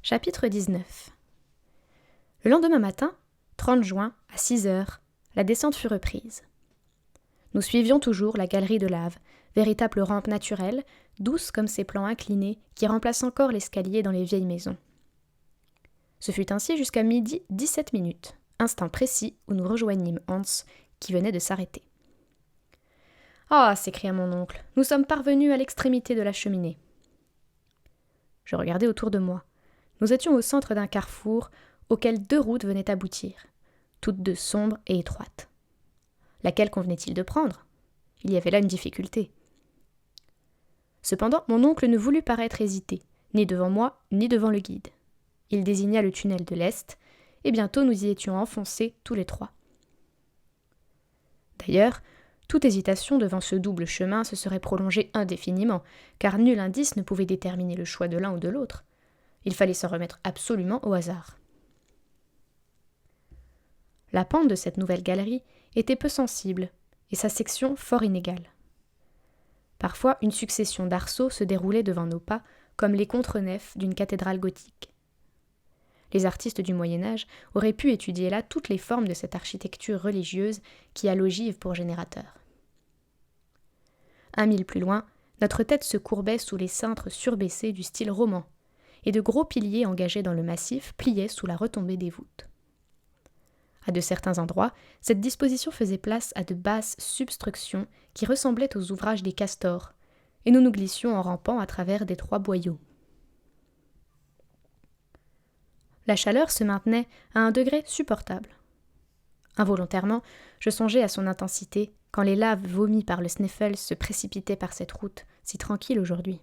Chapitre 19. Le lendemain matin, 30 juin, à 6 heures, la descente fut reprise. Nous suivions toujours la galerie de lave, véritable rampe naturelle, douce comme ces plans inclinés qui remplacent encore l'escalier dans les vieilles maisons. Ce fut ainsi jusqu'à 12:17, instant précis où nous rejoignîmes Hans, qui venait de s'arrêter. « Ah !» s'écria mon oncle, « nous sommes parvenus à l'extrémité de la cheminée. » Je regardai autour de moi. Nous étions au centre d'un carrefour auquel 2 routes venaient aboutir, toutes 2 sombres et étroites. Laquelle convenait-il de prendre ? Il y avait là une difficulté. Cependant, mon oncle ne voulut paraître hésiter, ni devant moi, ni devant le guide. Il désigna le tunnel de l'Est, et bientôt nous y étions enfoncés tous les 3. D'ailleurs, toute hésitation devant ce double chemin se serait prolongée indéfiniment, car nul indice ne pouvait déterminer le choix de l'un ou de l'autre. Il fallait s'en remettre absolument au hasard. La pente de cette nouvelle galerie était peu sensible, et sa section fort inégale. Parfois, une succession d'arceaux se déroulait devant nos pas, comme les contre-nefs d'une cathédrale gothique. Les artistes du Moyen-Âge auraient pu étudier là toutes les formes de cette architecture religieuse qui a l'ogive pour générateur. 1 mille plus loin, notre tête se courbait sous les cintres surbaissés du style roman, et de gros piliers engagés dans le massif pliaient sous la retombée des voûtes. À de certains endroits, cette disposition faisait place à de basses substructions qui ressemblaient aux ouvrages des castors, et nous nous glissions en rampant à travers d'étroits boyaux. La chaleur se maintenait à un degré supportable. Involontairement, je songeais à son intensité quand les laves vomies par le Sneffels se précipitaient par cette route, si tranquille aujourd'hui.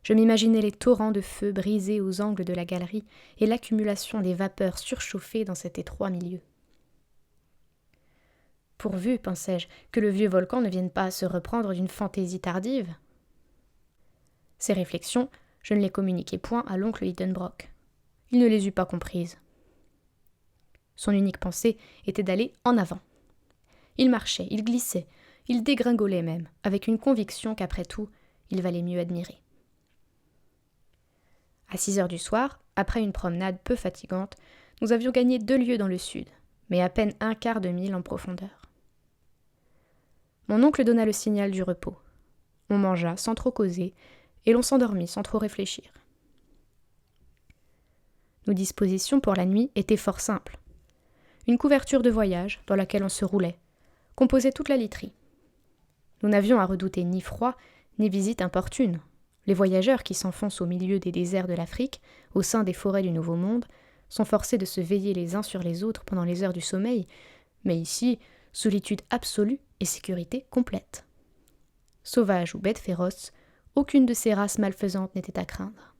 Je m'imaginais les torrents de feu brisés aux angles de la galerie et l'accumulation des vapeurs surchauffées dans cet étroit milieu. Pourvu, pensais-je, que le vieux volcan ne vienne pas à se reprendre d'une fantaisie tardive. Ces réflexions, je ne les communiquai point à l'oncle Lidenbrock. Il ne les eût pas comprises. Son unique pensée était d'aller en avant. Il marchait, il glissait, il dégringolait même, avec une conviction qu'après tout, il valait mieux admirer. À 6 heures du soir, après une promenade peu fatigante, nous avions gagné 2 lieues dans le sud, mais à peine 1/4 de mille en profondeur. Mon oncle donna le signal du repos. On mangea sans trop causer, et l'on s'endormit sans trop réfléchir. Nos dispositions pour la nuit étaient fort simples. Une couverture de voyage, dans laquelle on se roulait, composait toute la literie. Nous n'avions à redouter ni froid, ni visite importune. Les voyageurs qui s'enfoncent au milieu des déserts de l'Afrique, au sein des forêts du Nouveau Monde, sont forcés de se veiller les uns sur les autres pendant les heures du sommeil, mais ici, solitude absolue et sécurité complète. Sauvages ou bêtes féroces, aucune de ces races malfaisantes n'était à craindre.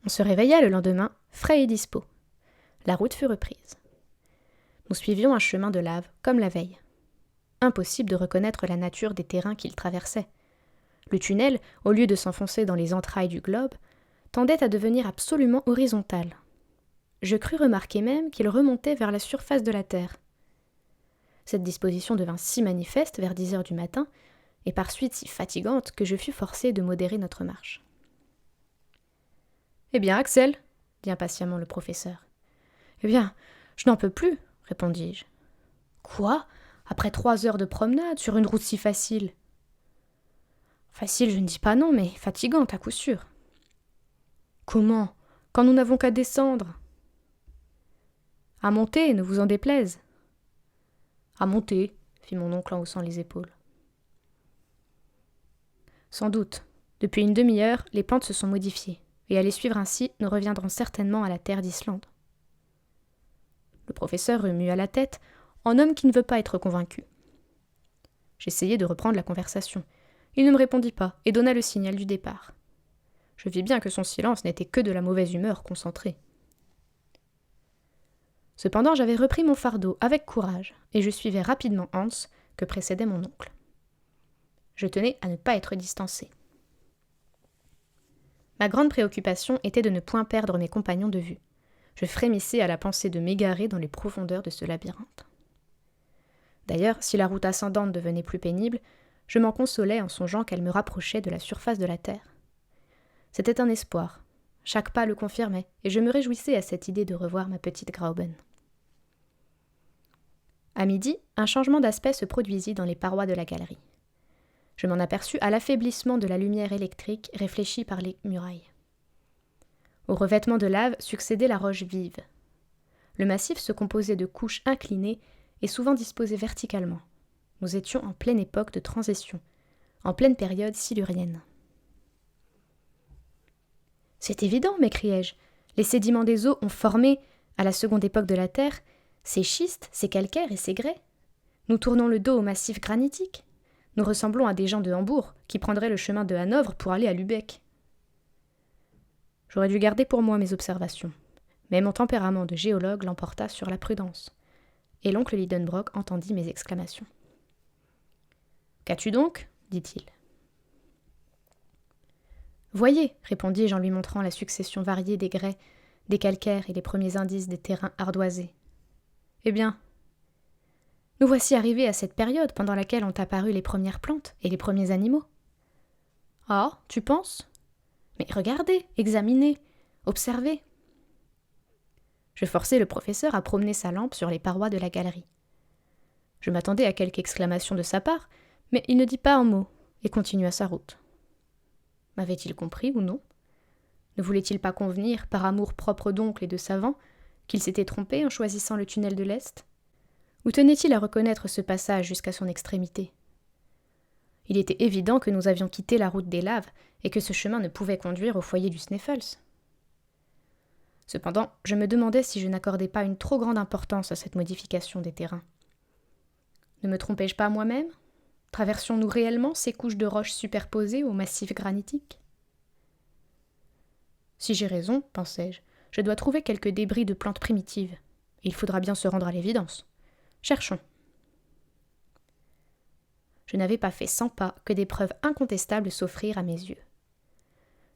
On se réveilla le lendemain, frais et dispos. La route fut reprise. Nous suivions un chemin de lave, comme la veille. Impossible de reconnaître la nature des terrains qu'il traversait. Le tunnel, au lieu de s'enfoncer dans les entrailles du globe, tendait à devenir absolument horizontal. Je crus remarquer même qu'il remontait vers la surface de la terre. Cette disposition devint si manifeste vers 10 heures du matin, et par suite si fatigante que je fus forcé de modérer notre marche. « Eh bien, Axel » dit impatiemment le professeur. « Eh bien, je n'en peux plus » répondis-je. « Quoi ? Après 3 heures de promenade sur une route si facile ?»« Facile, je ne dis pas non, mais fatigante à coup sûr. »« Comment ? Quand nous n'avons qu'à descendre ?»« À monter, ne vous en déplaise. »« À monter, » fit mon oncle en haussant les épaules. Sans doute. Depuis une demi-heure, les pentes se sont modifiées, et à les suivre ainsi, nous reviendrons certainement à la terre d'Islande. Le professeur remua la tête, en homme qui ne veut pas être convaincu. J'essayai de reprendre la conversation. Il ne me répondit pas, et donna le signal du départ. Je vis bien que son silence n'était que de la mauvaise humeur concentrée. Cependant, j'avais repris mon fardeau avec courage, et je suivais rapidement Hans, que précédait mon oncle. Je tenais à ne pas être distancé. Ma grande préoccupation était de ne point perdre mes compagnons de vue. Je frémissais à la pensée de m'égarer dans les profondeurs de ce labyrinthe. D'ailleurs, si la route ascendante devenait plus pénible, je m'en consolais en songeant qu'elle me rapprochait de la surface de la terre. C'était un espoir. Chaque pas le confirmait, et je me réjouissais à cette idée de revoir ma petite Grauben. À midi, un changement d'aspect se produisit dans les parois de la galerie. Je m'en aperçus à l'affaiblissement de la lumière électrique réfléchie par les murailles. Au revêtement de lave succédait la roche vive. Le massif se composait de couches inclinées et souvent disposées verticalement. Nous étions en pleine époque de transition, en pleine période silurienne. « C'est évident, m'écriai-je. Les sédiments des eaux ont formé, à la seconde époque de la Terre, ces schistes, ces calcaires et ces grès. Nous tournons le dos au massif granitique. Nous ressemblons à des gens de Hambourg qui prendraient le chemin de Hanovre pour aller à Lübeck. » J'aurais dû garder pour moi mes observations, mais mon tempérament de géologue l'emporta sur la prudence, et l'oncle Lidenbrock entendit mes exclamations. « Qu'as-tu donc » dit-il. « Voyez, répondis-je en lui montrant la succession variée des grès, des calcaires et les premiers indices des terrains ardoisés. Eh bien, nous voici arrivés à cette période pendant laquelle ont apparu les premières plantes et les premiers animaux. Ah, tu penses ? Mais regardez, examinez, observez. » Je forçai le professeur à promener sa lampe sur les parois de la galerie. Je m'attendais à quelque exclamation de sa part, mais il ne dit pas un mot et continua sa route. M'avait-il compris ou non ? Ne voulait-il pas convenir, par amour propre d'oncle et de savant, qu'il s'était trompé en choisissant le tunnel de l'Est ? Ou tenait-il à reconnaître ce passage jusqu'à son extrémité ? Il était évident que nous avions quitté la route des laves et que ce chemin ne pouvait conduire au foyer du Sneffels. Cependant, je me demandais si je n'accordais pas une trop grande importance à cette modification des terrains. Ne me trompais-je pas moi-même ? Traversions-nous réellement ces couches de roches superposées au massif granitique ? Si j'ai raison, pensai-je, je dois trouver quelques débris de plantes primitives. Il faudra bien se rendre à l'évidence. Cherchons. Je n'avais pas fait 100 pas que des preuves incontestables s'offrirent à mes yeux.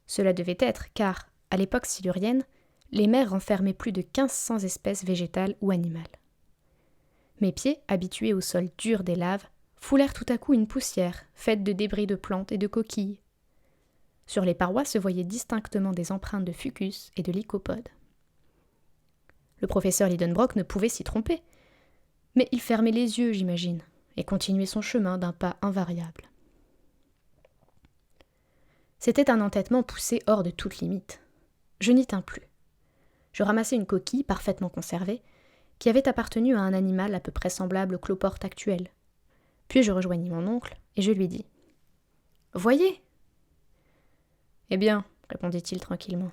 Cela devait être car, à l'époque silurienne, les mers renfermaient plus de 1500 espèces végétales ou animales. Mes pieds, habitués au sol dur des laves, foulèrent tout à coup une poussière faite de débris de plantes et de coquilles. Sur les parois se voyaient distinctement des empreintes de fucus et de lycopodes. Le professeur Lidenbrock ne pouvait s'y tromper, mais il fermait les yeux, j'imagine, et continuait son chemin d'un pas invariable. C'était un entêtement poussé hors de toute limite. Je n'y tins plus. Je ramassai une coquille parfaitement conservée, qui avait appartenu à un animal à peu près semblable au cloporte actuel. Puis je rejoignis mon oncle, et je lui dis « Voyez !»« Eh bien, répondit-il tranquillement,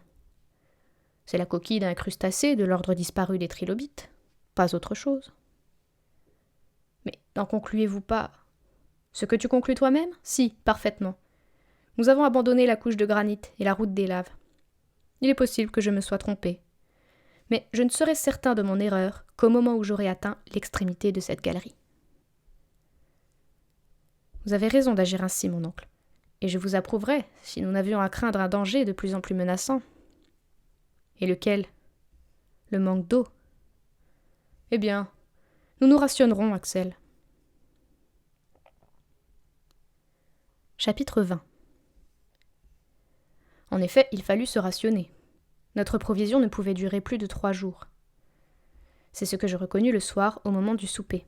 c'est la coquille d'un crustacé de l'ordre disparu des trilobites, pas autre chose. » Mais n'en concluez-vous pas ? Ce que tu conclus toi-même ? Si, parfaitement. Nous avons abandonné la couche de granit et la route des laves. Il est possible que je me sois trompé. Mais je ne serai certain de mon erreur qu'au moment où j'aurai atteint l'extrémité de cette galerie. Vous avez raison d'agir ainsi, mon oncle, et je vous approuverais si nous n'avions à craindre un danger de plus en plus menaçant. Et lequel ? Le manque d'eau. Eh bien, nous nous rationnerons, Axel. Chapitre 20. En effet, il fallut se rationner. Notre provision ne pouvait durer plus de 3 jours. C'est ce que je reconnus le soir au moment du souper.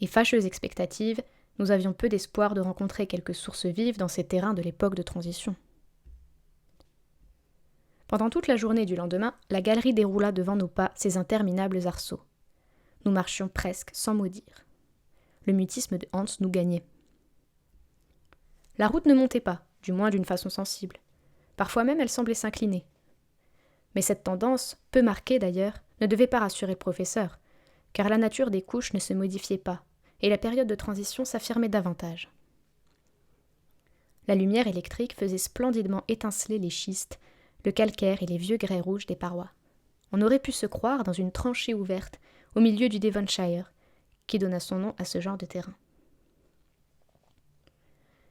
Et fâcheuse expectative, nous avions peu d'espoir de rencontrer quelques sources vives dans ces terrains de l'époque de transition. Pendant toute la journée du lendemain, la galerie déroula devant nos pas ses interminables arceaux. Nous marchions presque sans mot dire. Le mutisme de Hans nous gagnait. La route ne montait pas, du moins d'une façon sensible. Parfois même elle semblait s'incliner. Mais cette tendance, peu marquée d'ailleurs, ne devait pas rassurer le professeur, car la nature des couches ne se modifiait pas, et la période de transition s'affirmait davantage. La lumière électrique faisait splendidement étinceler les schistes, le calcaire et les vieux grès rouges des parois. On aurait pu se croire dans une tranchée ouverte, au milieu du Devonshire, qui donna son nom à ce genre de terrain.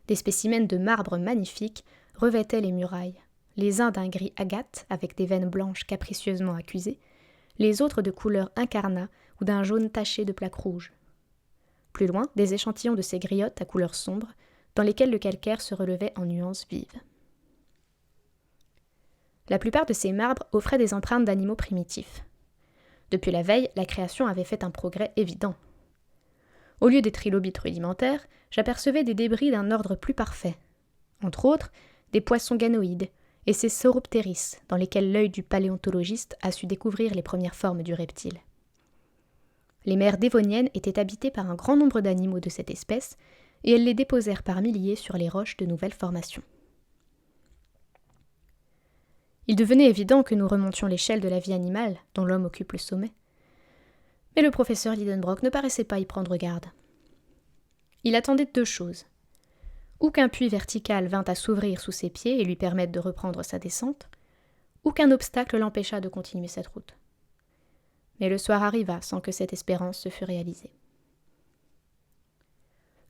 Des spécimens de marbre magnifiques revêtaient les murailles, les uns d'un gris agate avec des veines blanches capricieusement accusées, les autres de couleur incarnat ou d'un jaune taché de plaques rouges. Plus loin, des échantillons de ces griottes à couleur sombre, dans lesquelles le calcaire se relevait en nuances vives. La plupart de ces marbres offraient des empreintes d'animaux primitifs. Depuis la veille, la création avait fait un progrès évident. Au lieu des trilobites rudimentaires, j'apercevais des débris d'un ordre plus parfait. Entre autres, des poissons ganoïdes et ces sauroptéris dans lesquels l'œil du paléontologiste a su découvrir les premières formes du reptile. Les mers dévoniennes étaient habitées par un grand nombre d'animaux de cette espèce et elles les déposèrent par milliers sur les roches de nouvelles formations. Il devenait évident que nous remontions l'échelle de la vie animale dont l'homme occupe le sommet. Mais le professeur Lidenbrock ne paraissait pas y prendre garde. Il attendait 2 choses. Ou qu'un puits vertical vint à s'ouvrir sous ses pieds et lui permette de reprendre sa descente, ou qu'un obstacle l'empêchât de continuer cette route. Mais le soir arriva sans que cette espérance se fût réalisée.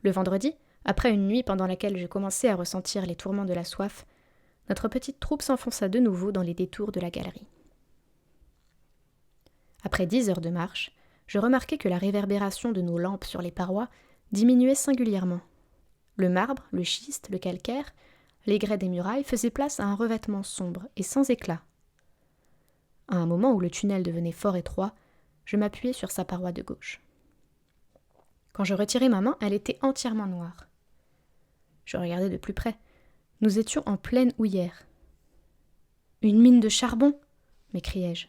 Le vendredi, après une nuit pendant laquelle je commençais à ressentir les tourments de la soif, notre petite troupe s'enfonça de nouveau dans les détours de la galerie. Après 10 heures de marche, je remarquai que la réverbération de nos lampes sur les parois diminuait singulièrement. Le marbre, le schiste, le calcaire, les grès des murailles faisaient place à un revêtement sombre et sans éclat. À un moment où le tunnel devenait fort étroit, je m'appuyai sur sa paroi de gauche. Quand je retirai ma main, elle était entièrement noire. Je regardai de plus près. Nous étions en pleine houillère. « Une mine de charbon !» m'écriai-je.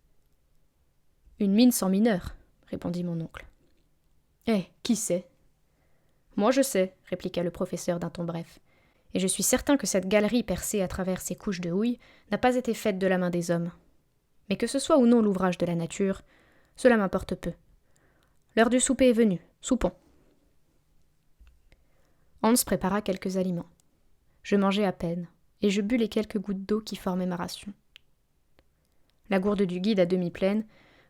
« Une mine sans mineur !» répondit mon oncle. « Eh, qui sait ?»« Moi je sais, » répliqua le professeur d'un ton bref. « Et je suis certain que cette galerie percée à travers ces couches de houille n'a pas été faite de la main des hommes. Mais que ce soit ou non l'ouvrage de la nature, cela m'importe peu. L'heure du souper est venue, soupons. » Hans prépara quelques aliments. Je mangeai à peine, et je bus les quelques gouttes d'eau qui formaient ma ration. La gourde du guide à demi pleine,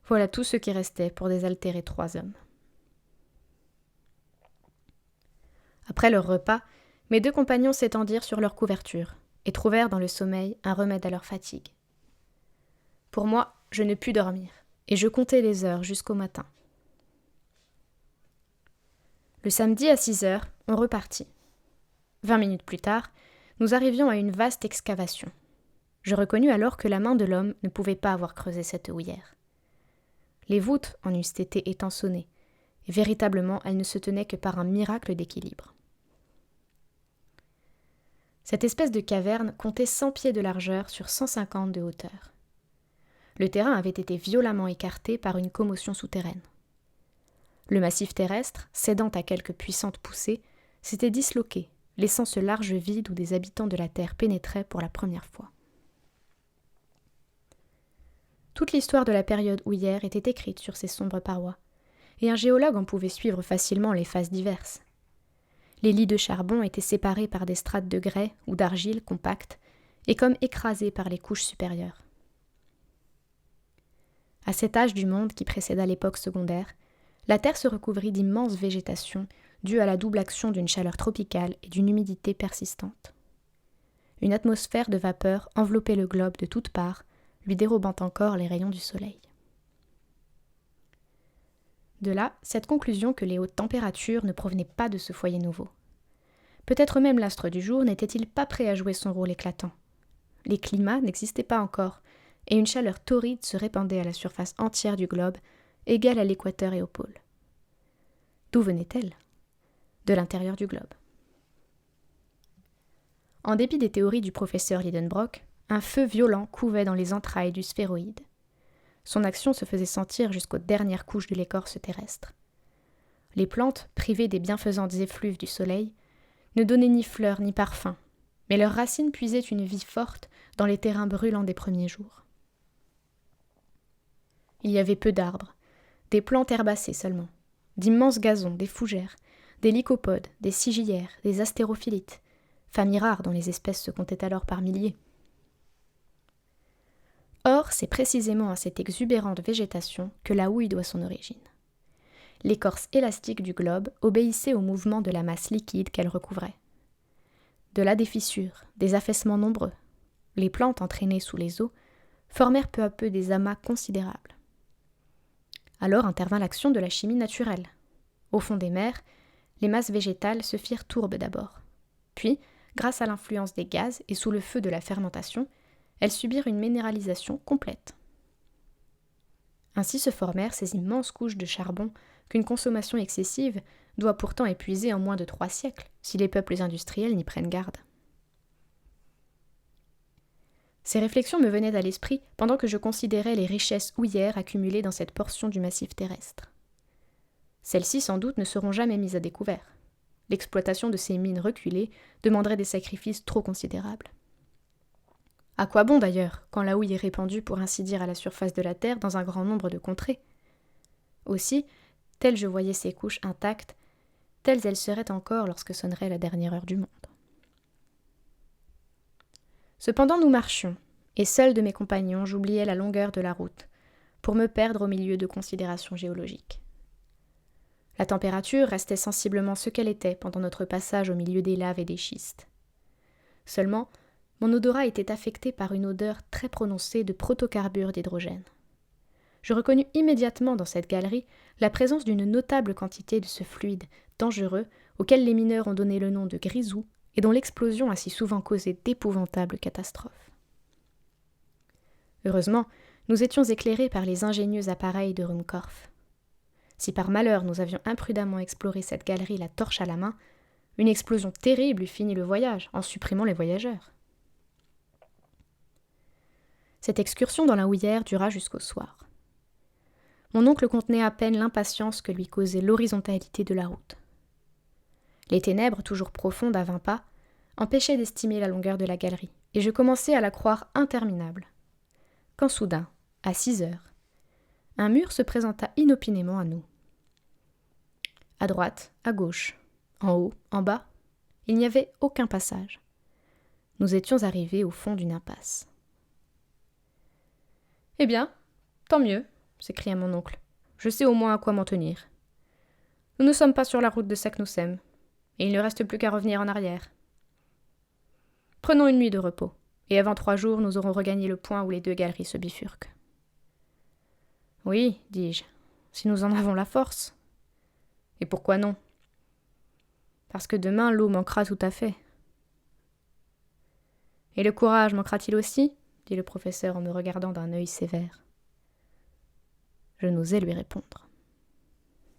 voilà tout ce qui restait pour désaltérer 3 hommes. Après leur repas, mes 2 compagnons s'étendirent sur leur couverture et trouvèrent dans le sommeil un remède à leur fatigue. Pour moi, je ne pus dormir, et je comptai les heures jusqu'au matin. Le samedi à 6 heures, on repartit. 20 minutes plus tard, nous arrivions à une vaste excavation. Je reconnus alors que la main de l'homme ne pouvait pas avoir creusé cette houillère. Les voûtes en eussent été étançonnées, et véritablement elles ne se tenaient que par un miracle d'équilibre. Cette espèce de caverne comptait 100 pieds de largeur sur 150 de hauteur. Le terrain avait été violemment écarté par une commotion souterraine. Le massif terrestre, cédant à quelques puissantes poussées, s'était disloqué, laissant ce large vide où des habitants de la Terre pénétraient pour la première fois. Toute l'histoire de la période houillère était écrite sur ces sombres parois, et un géologue en pouvait suivre facilement les phases diverses. Les lits de charbon étaient séparés par des strates de grès ou d'argile compactes, et comme écrasés par les couches supérieures. À cet âge du monde qui précéda l'époque secondaire, la Terre se recouvrit d'immenses végétations dues à la double action d'une chaleur tropicale et d'une humidité persistante. Une atmosphère de vapeur enveloppait le globe de toutes parts, lui dérobant encore les rayons du soleil. De là, cette conclusion que les hautes températures ne provenaient pas de ce foyer nouveau. Peut-être même l'astre du jour n'était-il pas prêt à jouer son rôle éclatant. Les climats n'existaient pas encore, et une chaleur torride se répandait à la surface entière du globe, égale à l'équateur et au pôle. D'où venait-elle ? De l'intérieur du globe. En dépit des théories du professeur Lidenbrock, un feu violent couvait dans les entrailles du sphéroïde. Son action se faisait sentir jusqu'aux dernières couches de l'écorce terrestre. Les plantes, privées des bienfaisantes effluves du soleil, ne donnaient ni fleurs ni parfums, mais leurs racines puisaient une vie forte dans les terrains brûlants des premiers jours. Il y avait peu d'arbres, des plantes herbacées seulement, d'immenses gazons, des fougères, des lycopodes, des sigillières, des astérophilites, familles rares dont les espèces se comptaient alors par milliers. Or, c'est précisément à cette exubérante végétation que la houille doit son origine. L'écorce élastique du globe obéissait au mouvement de la masse liquide qu'elle recouvrait. De là des fissures, des affaissements nombreux. Les plantes entraînées sous les eaux formèrent peu à peu des amas considérables. Alors intervint l'action de la chimie naturelle. Au fond des mers, les masses végétales se firent tourbes d'abord. Puis, grâce à l'influence des gaz et sous le feu de la fermentation, elles subirent une minéralisation complète. Ainsi se formèrent ces immenses couches de charbon qu'une consommation excessive doit pourtant épuiser en moins de 3 siècles, si les peuples industriels n'y prennent garde. Ces réflexions me venaient à l'esprit pendant que je considérais les richesses houillères accumulées dans cette portion du massif terrestre. Celles-ci, sans doute, ne seront jamais mises à découvert. L'exploitation de ces mines reculées demanderait des sacrifices trop considérables. À quoi bon d'ailleurs, quand la houille est répandue pour ainsi dire à la surface de la Terre dans un grand nombre de contrées ? Aussi, telles je voyais ces couches intactes, telles elles seraient encore lorsque sonnerait la dernière heure du monde. Cependant nous marchions, et seul de mes compagnons j'oubliais la longueur de la route, pour me perdre au milieu de considérations géologiques. La température restait sensiblement ce qu'elle était pendant notre passage au milieu des laves et des schistes. Seulement, mon odorat était affecté par une odeur très prononcée de protocarbures d'hydrogène. Je reconnus immédiatement dans cette galerie la présence d'une notable quantité de ce fluide dangereux auquel les mineurs ont donné le nom de grisou et dont l'explosion a si souvent causé d'épouvantables catastrophes. Heureusement, nous étions éclairés par les ingénieux appareils de Ruhmkorff. Si par malheur nous avions imprudemment exploré cette galerie la torche à la main, une explosion terrible eût fini le voyage en supprimant les voyageurs. Cette excursion dans la houillère dura jusqu'au soir. Mon oncle contenait à peine l'impatience que lui causait l'horizontalité de la route. Les ténèbres, toujours profondes à 20 pas, empêchaient d'estimer la longueur de la galerie, et je commençais à la croire interminable. Quand soudain, à 6 heures, un mur se présenta inopinément à nous. À droite, à gauche, en haut, en bas, il n'y avait aucun passage. Nous étions arrivés au fond d'une impasse. « Eh bien, tant mieux !» s'écria mon oncle. « Je sais au moins à quoi m'en tenir. Nous ne sommes pas sur la route de Saknussemm, et il ne reste plus qu'à revenir en arrière. Prenons une nuit de repos, et avant 3 jours, nous aurons regagné le point où les 2 galeries se bifurquent. »« Oui, dis-je, si nous en avons la force. Et pourquoi non ? Parce que demain, l'eau manquera tout à fait. »« Et le courage manquera-t-il aussi ? » dit le professeur en me regardant d'un œil sévère. Je n'osais lui répondre.